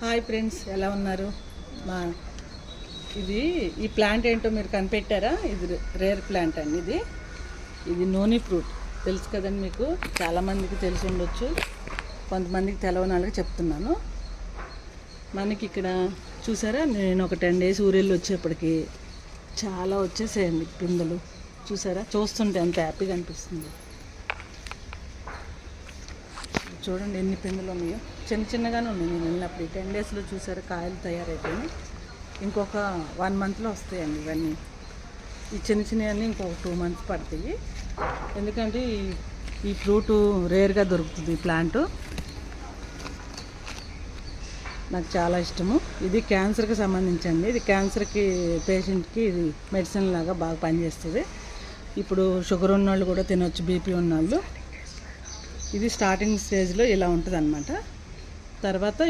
Hi friends, ఎలా ఉన్నారు? మా ఈ ప్లాంట్ ఏంటో మీరు కనిపెట్టారా? ఇది రేర్ ప్లాంట్ అండి. ఇది నోని ఫ్రూట్. తెలుసు కదండి మీకు, చాలామందికి తెలిసి ఉండొచ్చు, కొంతమందికి తెలవని వాళ్ళకి చెప్తున్నాను. మనకి ఇక్కడ చూసారా, నేను ఒక 10 days ఊరెళ్ళి వచ్చేప్పటికి చాలా వచ్చేసాయండి పిందెలు. చూసారా, చూస్తుంటే ఎంత హ్యాపీగా అనిపిస్తుంది. చూడండి ఎన్ని పిందెలు ఉన్నాయో. చిన్న చిన్నగానే ఉన్నాయి. నేను వెళ్ళినప్పుడు 10 daysలో చూసారా కాయలు తయారైపోయినాయి. ఇంకొక 1 monthలో వస్తాయండి ఇవన్నీ. ఈ చిన్న చిన్నవన్నీ ఇంకొక 2 months పడతాయి. ఎందుకంటే ఈ ఫ్రూట్ రేర్గా దొరుకుతుంది. ఈ ప్లాంట్ నాకు చాలా ఇష్టము. ఇది క్యాన్సర్కి సంబంధించింది. ఇది క్యాన్సర్కి పేషెంట్కి ఇది మెడిసిన్ లాగా బాగా పనిచేస్తుంది. ఇప్పుడు షుగర్ ఉన్నవాళ్ళు కూడా తినొచ్చు, బీపీ ఉన్నవాళ్ళు. ఇది స్టార్టింగ్ స్టేజ్లో ఇలా ఉంటుంది అన్నమాట. తర్వాత